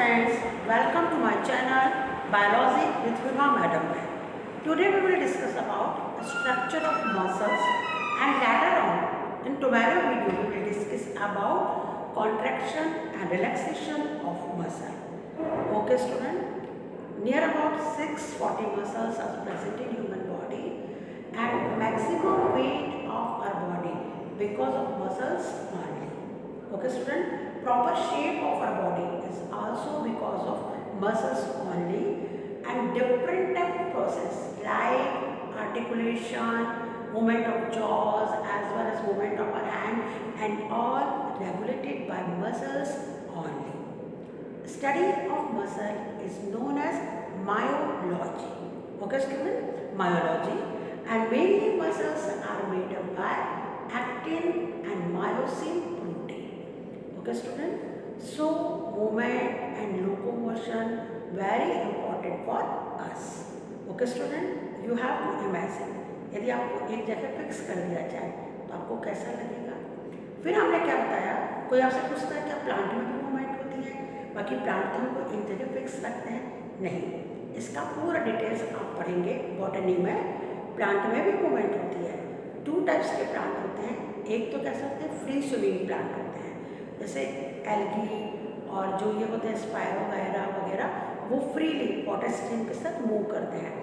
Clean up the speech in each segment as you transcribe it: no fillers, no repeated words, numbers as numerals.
friends, welcome to my channel Biology with Vibha Madam. Today we will discuss about the structure of muscles and later on in tomorrow video we will discuss about contraction and relaxation of muscle. Okay student, near about 640 muscles are present in human body and maximum weight of our body because of muscles only. Okay student, proper shape of our body is also because of muscles only, and different type of process like articulation, movement of jaws as well as movement of our hand and all regulated by muscles only. Study of muscle is known as myology. Okay student, myology, and mainly muscles are made up by actin and myosin protein. Okay student, so movement and locomotion very important for us. Okay student, you have to imagine यदि आपको एक जगह fix कर दिया जाए तो आपको कैसा लगेगा। फिर हमने क्या बताया, कोई आपसे पूछता है क्या प्लांट में भी मूवमेंट होती है, बाकी प्लांट तो हमको एक जगह फिक्स रखते हैं, नहीं, इसका पूरा डिटेल्स आप पढ़ेंगे बॉटनी में। प्लांट में भी मूवमेंट होती है। 2 टाइप्स के प्लांट होते हैं, एक तो कैसे होते हैं फ्री स्विमिंग प्लांट होते हैं, जैसे एल्गी और जो ये होते हैं स्पाइरो वगैरह वो फ्रीली वाटर स्ट्रीम के साथ मूव करते हैं।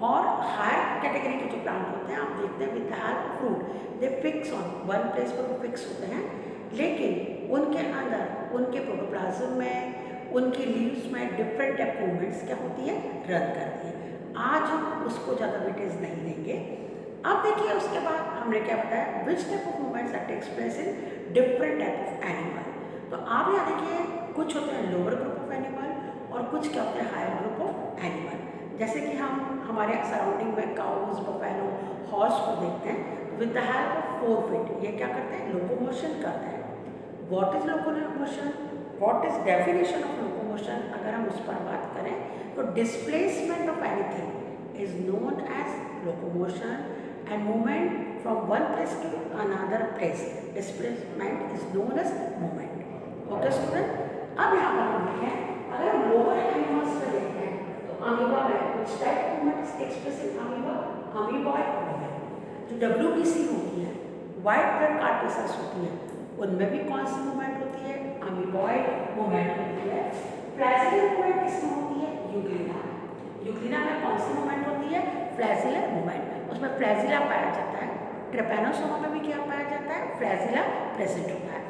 और हायर कैटेगरी के जो प्लांट होते हैं आप देखते हैं with the help of fruit they fix on one place पर वो फिक्स होते हैं, लेकिन उनके अंदर उनके प्रोटोप्लाज्म में उनकी लीव्स में डिफरेंट टाइप मूवमेंट्स क्या होती है रन करती है। आज हम उसको ज़्यादा वेटेज नहीं देंगे। अब देखिए उसके बाद हमने क्या बताया, which type of movements are takes place in different type of animal. तो आप यहाँ देखिए कुछ होते हैं लोअर ग्रुप ऑफ एनिमल और कुछ क्या होते हैं हायर ग्रुप ऑफ एनिमल। जैसे कि हम हमारे सराउंडिंग में काउज, बफेलो, हॉर्स को देखते हैं with the help of 4 feet, ये क्या करते हैं लोकोमोशन करते हैं। What is locomotion, what is definition of locomotion, अगर हम उस पर बात करें तो displacement of anything is known as locomotion and movement from one place to another place. Displacement is known as movement. Okay student, अब यहाँ पर हम देखें, अगर हम लोअर एनिमल्स में देखते हैं तो अमीबा में which type of movement is expressed in amoeba? Amoeboid movement। जो WBC होती है, white blood corpuscles होती है, उनमें भी कौन सी मूवमेंट होती है? अमीबॉइड मूवमेंट होती है। फ्लैजिलर मूवमेंट किसमें होती है? यूग्लिना। यूग्लिना में कौन सी मूवमेंट होती है? फ्लैजिलर मूवमेंट, उसमें फ्लैजिला पाया जाता है। ट्रिपैनोसोमा में भी क्या पाया जाता है? फ्लैजिला प्रेजेंट होता है।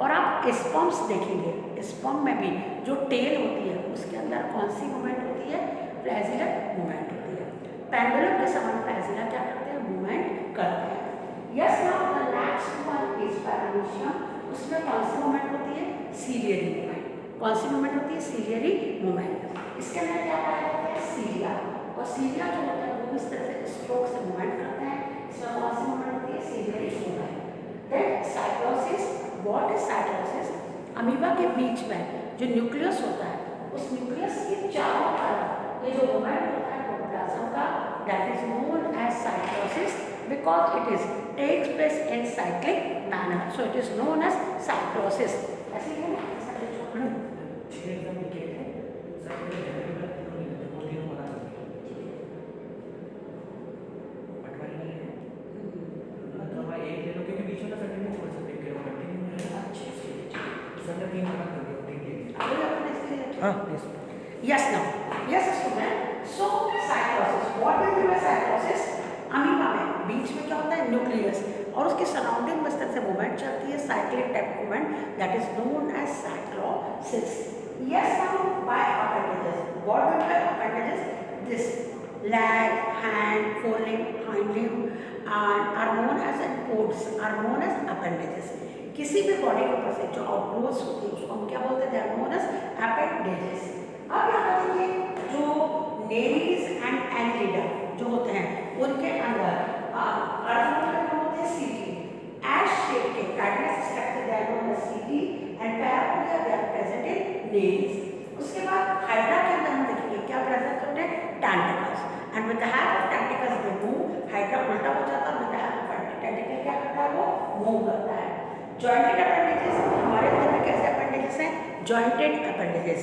और आप स्पर्म्स देखेंगे, स्पर्म में भी जो टेल होती है उसके अंदर कौन सी मूवमेंट होती है? फ्लैजिलर मूवमेंट होती है। पेंडुलम के समान फ्लैजिला क्या करते हैं? मूवमेंट करते हैं। Yes now the next one is paramecium, उसमें कौन सी मूवमेंट होती है? Ciliary movement. कौन सी मूवमेंट होती है? Ciliary movement. इसके अंदर क्या पाया जाता है? सीलिया, और सीलिया जो होता है वो इस तरह से स्ट्रोक से मूवमेंट करते हैं। इसमें कौन सी मूवमेंट होती है? Ciliary movement. Then cytosis, what is cytosis? Amoeba के बीच में जो न्यूक्लियस होता है उस न्यूक्लियस के चारों तरफ ये जो मूवमेंट होता है प्रोटोप्लाज्म का, that is known as cytosis because it is takes place in cyclic manner, so it is known as cytosis. ऐसे ही है ना, yes now, yes student, so cytosis, what is the cytosis? Amoeba में बीच में क्या होता है? न्यूक्लियस, और उसके सराउंडिंग में इस तरह से मूवमेंट चलती है, cyclic type movement, that is known as cytosis. Yes now by appendages, what do you mean appendages? This leg, hand, forelimb, hind limb and are known as pods, are known as appendages। किसी भी body के ऊपर से जो outgrowth होती है उसको हम क्या बोलते हैं? They are known as appendages। अब यहाँ पर देखिए जो नेरीज एंड एनिलिडा जो होते हैं उनके अंदर अर्धगोलक होते हैं सीटी, एस शेप के कार्डियस structure they are known as setae and parapodia they are present in Nereis. उसके बाद हाइड्रा के अंदर हम देखेंगे क्या प्रेजेंट होते हैं? Tentacles, and with the help of tentacles they move. Hydra उल्टा हो जाता है, with the help of tentacle क्या करता है? वो मूव करता है। जॉइंटेड अपेंडेजेस, हमारे अंदर में कैसे अपेंडेजेस हैं? Jointed appendages.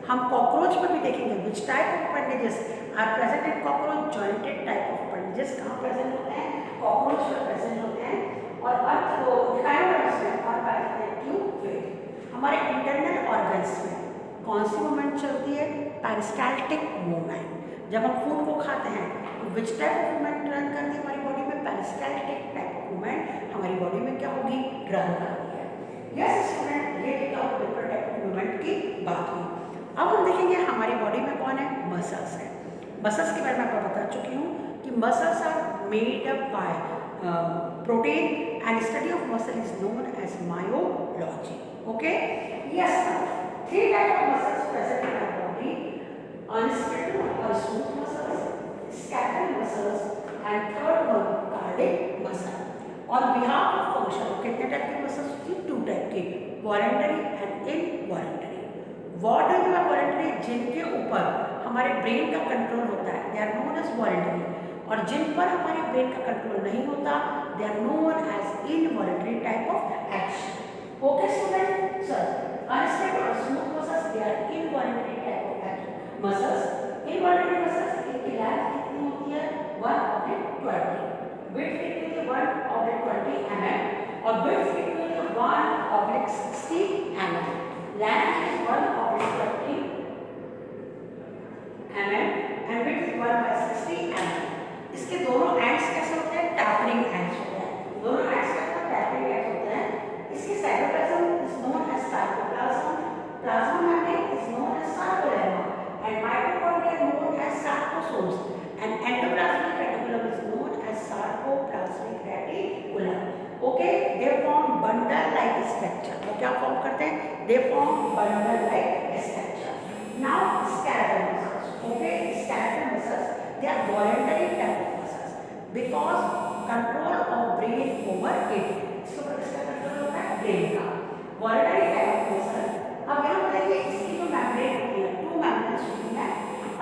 हम कॉकरोच में भी देखेंगे which type of appendages are present in cockroach, jointed type of appendages कहाँ प्रेजेंट होते हैं, कॉकरोच में प्रेजेंट होते हैं। और अर्थ वो इकाइनोडर्म्स में और पाए जाते हैं ट्यूब वेट। हमारे इंटरनल ऑर्गन्स में कौन सी मूवमेंट चलती है, पेरिस्टाल्टिक मूवमेंट। जब हम फूड को खाते हैं तो विच टाइप ऑफ मूवमेंट रन करती है हमारी बॉडी में, पेरिस्टाल्टिक टाइप ऑफ मूवमेंट हमारी बॉडी में क्या होगी, रन करती है। यस स्टूडेंट, ये डिफरेंट टाइप ऑफ मूवमेंट की बात हुई। अब हम देखेंगे हमारी बॉडी में कौन है, मसल्स है। मसल्स के बारे में आपको बता चुकी हूँ कि muscles are made up by protein and study of muscle is known as myology. Okay, yes, three type of muscles present in our body, unstriated और smooth muscles, scattered muscles and third one cardiac muscle. On behalf of function कितने type के muscles होती है, two type के, voluntary and involuntary. Voluntary और voluntary जिनके ऊपर हमारे ब्रेन का कंट्रोल होता है, they are known as voluntary, और जिन पर हमारे ब्रेन का कंट्रोल नहीं होता, they are known as involuntary type of action. Okay student, sir unstable और smooth muscles they are involuntary type of action muscles. Involuntary muscles की लेंथ कितनी होती है, 1/20, विड्थ कितनी होती है, 1/20 mm, और विड्थ कितनी होती है, 1/60 mm। Length is 1/20 mm and width is 1/60 mm। इसके दोनों एंड्स कैसे होते हैं, टैपरिंग एंड्स होते हैं, दोनों एंड्स क्या होते हैं, टैपरिंग एंड्स होते हैं। इसके cytoplasm is known as sarcoplasm, plasma membrane is known as sarcolemma and mitochondria known as sarcosomes and endoplasmic reticulum is known as sarcoplasmic reticulum. Okay, they form bundle like structure. वो क्या form करते हैं, they form bundle like structure. Now skeletal muscles, okay, skeletal muscles they are voluntary type of muscles because control of brain over it, इसके ऊपर किसका control होता है, brain का। Voluntary type of muscle. अब यहाँ पर देखिए इसकी जो मेम्ब्रेन होती है, टू मेम्ब्रेन्स होती है,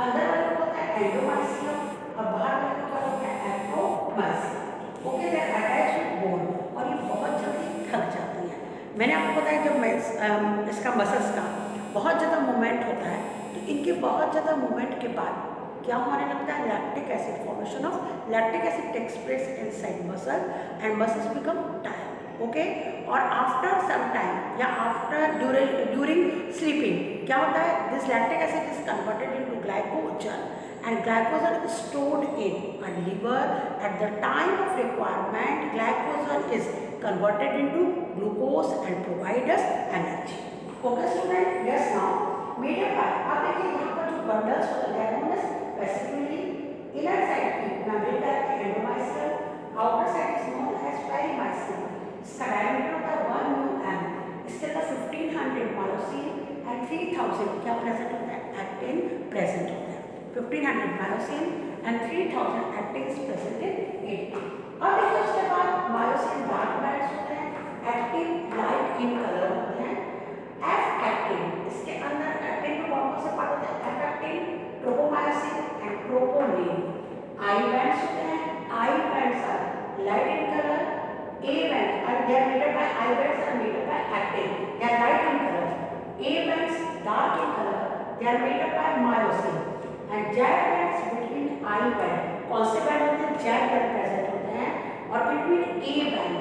अंदर वाले को होता है एंडोमाइसियम और बाहर वाले को क्या होता है, actomyosin. Okay, they are attached with bone और ये बहुत जल्दी थक जाती है। मैंने आपको बताया जब मैं इसका मसल्स का बहुत ज़्यादा मूवमेंट होता है तो इनके बहुत ज़्यादा मूवमेंट के बाद क्या होने लगता है, lactic acid, formation of lactic acid takes place inside muscle and muscles become tired. Okay, और आफ्टर सम टाइम या आफ्टर ड्यूरिंग स्लीपिंग क्या होता है, this lactic acid is converted into glycogen and glycogen is stored in a liver. At the time of requirement, glycogen is converted into glucose and provide us energy. Okay student, yes, now medium part आप देखिए यहाँ पर जो bundles होते हैं known as basically inner side की membrane का endomysium, outer side is known as perimysium. इसका डायमीटर होता है 1 mm, इसके अंदर 1500 मायोसिन एंड 3000 क्या प्रेजेंट होता है, एक्टिन प्रेजेंट होता है। 1500 myosin and 3000 actin present in it. अब देखिए उसके बाद मायोसिन डार्क बैंड्स होते हैं, एक्टिन लाइट इन कलर होते हैं। एफ एक्टिन, इसके अंदर एक्टिन में कौन से पार्ट होते हैं, F actin, tropomyosin and troponin. I bands होते हैं, I bands are light in colour, A band are they are made up by, I bands are made up by actin, they are light in colour. A bands dark in colour, they are made up by myosin. And Z bands between I band, कौन से band होते हैं, Z band present होते हैं, और between A band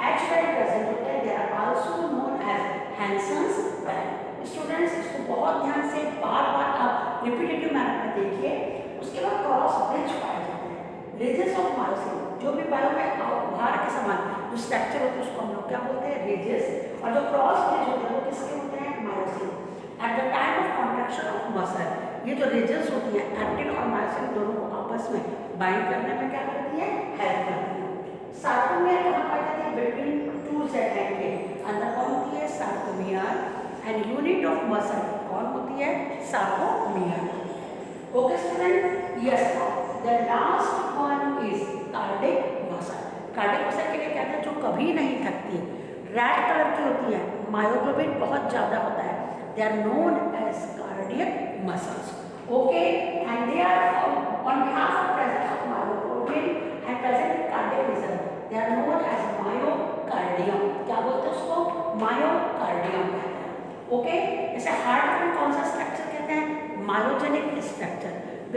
H band present होते हैं, they are also known as Hensen's band. Students इसको बहुत ध्यान से बार बार आप रिपीटेटिव मैनर में देखिए। उसके बाद क्रॉस ब्रिज पाए जाते हैं, रिजेस ऑफ मायोसिन, जो भी बायो में भार के समान जो स्ट्रक्चर होते हैं उसको हम लोग क्या बोलते हैं, रिजेस, और जो क्रॉस ब्रिज होते हैं वो किसके होते हैं, myosin. At the time of contraction of muscle, ये जो रिजेस होती है एक्टिन और मायोसिन दोनों को आपस में बाइंड करने में क्या करती है, हेल्प करती है। सार्कोमियर कहाँ पाई जाती है, बिटवीन टू सेट एंड के अंदर कौन होती है, sarcomere, and unit of muscle कौन होती है, sarcomere. Okay student, yes, the last one is cardiac muscle. Cardiac muscle के लिए कहते हैं जो कभी नहीं थकती, रेड कलर की होती है, मायोग्लोबिन बहुत ज़्यादा होता है, they are known as cardiac muscles. Okay, and they are on behalf of presence of myoglobin and present in cardiac rhythm, they are known as myocardium. क्या बोलते हैं उसको, myocardium कहते हैं। ओके, जैसे हार्ट में कौन सा स्ट्रक्चर कहते हैं,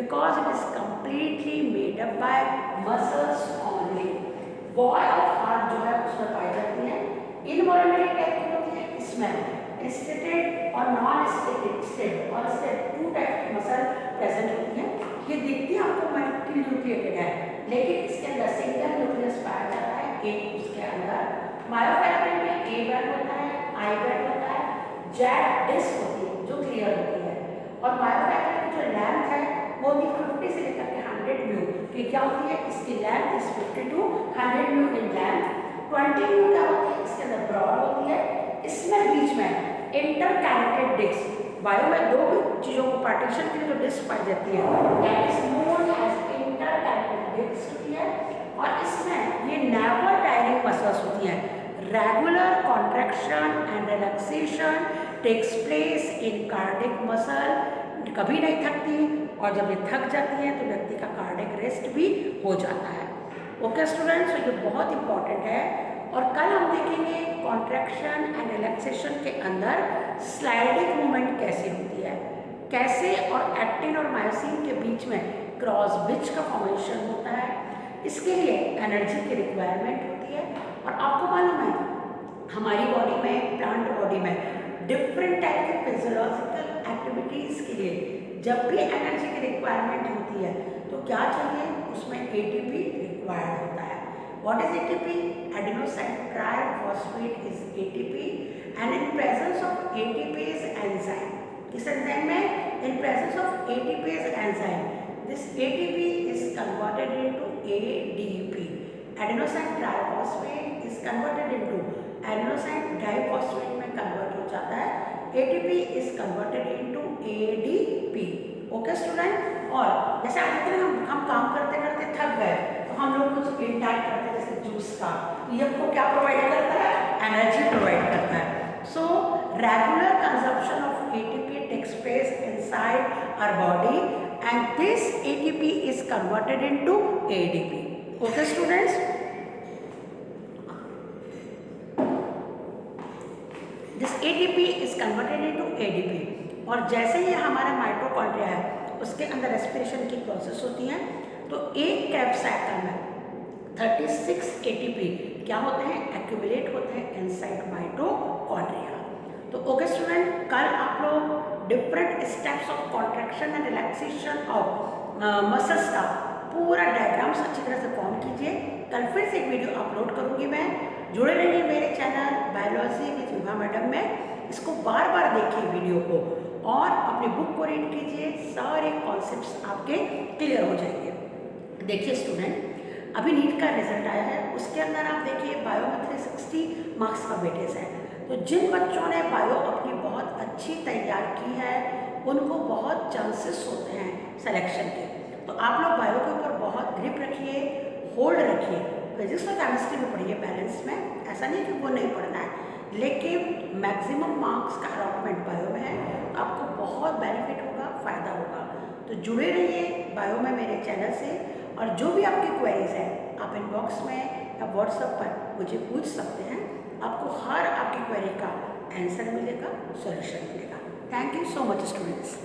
because it is completely made up by muscles only. Wall of heart जो है उसमें पाई जाती है। इनवॉल्यूंटरी टाइप की होती है, इसमें स्टेटेड और नॉन स्टेटेड स्टेट और स्टेट 2 टाइप की मसल प्रेजेंट होती है। ये दिखती है आपको मल्टी न्यूक्लिएटेड है, लेकिन इसके अंदर सिंगल न्यूक्लियस पाया जाता है। एक उसके अंदर मायोफैक्ट्री में ए बैंड होता है, आई बैंड होता है, जेड डिस्क होती है जो क्लियर होती है, और मायोफैक्ट्री की जो लेंथ है वो भी 50 से लेकर के 100 म्यू की क्या होती है, इसकी length is 50 to 100 mu in length. 20 mu क्या होती है, इसके अंदर ब्रॉड होती है। इसमें बीच में इंटरकैरेटेड डिस्क, बायो में दो चीजों को पार्टीशन के लिए जो डिस्क पाई जाती है that is known as intercalated disc होती है। और इसमें ये नेवर टायरिंग मसल्स होती हैं। Regular contraction and relaxation takes place in cardiac muscle, कभी नहीं थकती, और जब ये थक जाती है तो व्यक्ति का कार्डिक रेस्ट भी हो जाता है। ओके स्टूडेंट्स, ये बहुत इंपॉर्टेंट है। और कल हम देखेंगे कॉन्ट्रैक्शन एंड रिलैक्सेशन के अंदर स्लाइडिंग मूवमेंट कैसे होती है, कैसे और एक्टिन और मायोसिन के बीच में क्रॉस ब्रिज का फॉर्मेशन होता है। इसके लिए एनर्जी की रिक्वायरमेंट होती है। और आपको मालूम है हमारी बॉडी में, प्लांट बॉडी में डिफरेंट टाइप के फिजियोलॉजिकल एक्टिविटीज़ के लिए जब भी एनर्जी की रिक्वायरमेंट होती है तो क्या चाहिए, उसमें एटीपी रिक्वायर्ड होता है। What is ATP? Adenosine triphosphate is ATP and in presence of ATPs enzyme, इस एंजाइम में in presence of ATPs enzyme this ATP is converted into ADP. Adenosine triphosphate is converted into adenosine diphosphate में convert हो जाता है। ATP is converted into ADP. Okay student, और जैसे आप देखते हैं हम काम करते करते थक गए तो हम लोग कुछ इंटेक करते हैं जैसे जूस का, ये हमको क्या प्रोवाइड करता है, एनर्जी प्रोवाइड करता है। So regular consumption of ATP takes place inside our body and this ATP is converted into ADP. Okay students, this ATP is converted into ADP. और जैसे ही हमारा माइटोकॉन्ड्रिया है उसके अंदर रेस्पिरेशन की प्रोसेस होती है तो एक कैप साइकिल में 36 एटीपी क्या होते हैं, एक्यूमुलेट होते हैं इनसाइड माइटोकॉन्ड्रिया। तो ओके स्टूडेंट, कल आप लोग different steps of contraction and relaxation of muscles का पूरा डायग्राम्स अच्छी तरह से फॉर्म कीजिए। कल फिर से एक वीडियो अपलोड करूँगी मैं, जुड़े रहिए मेरे channel biology with Vibha madam में। इसको बार बार देखिए वीडियो को और अपनी बुक को रीड कीजिए, सारे कॉन्सेप्ट्स आपके क्लियर हो जाएंगे। देखिए स्टूडेंट, अभी नीट का रिजल्ट आया है, उसके अंदर आप देखिए बायो में 360 मार्क्स का वेटेज है। तो जिन बच्चों ने बायो अपनी बहुत अच्छी तैयार की है उनको बहुत चांसेस होते हैं सिलेक्शन के। तो आप लोग बायो के ऊपर बहुत ग्रिप रखिए, होल्ड रखिए। फिजिक्स और केमिस्ट्री में पढ़िए बैलेंस में, ऐसा नहीं कि वो नहीं पढ़ना है, लेकिन मैक्सिमम मार्क्स का अलॉटमेंट बायो में है, तो आपको बहुत बेनिफिट होगा, फ़ायदा होगा। तो जुड़े रहिए बायो में मेरे चैनल से, और जो भी आपकी क्वेरीज है आप इनबॉक्स में या व्हाट्सएप पर मुझे पूछ सकते हैं। आपको हर आपकी क्वेरी का आंसर मिलेगा, सॉल्यूशन मिलेगा। Thank you so much students.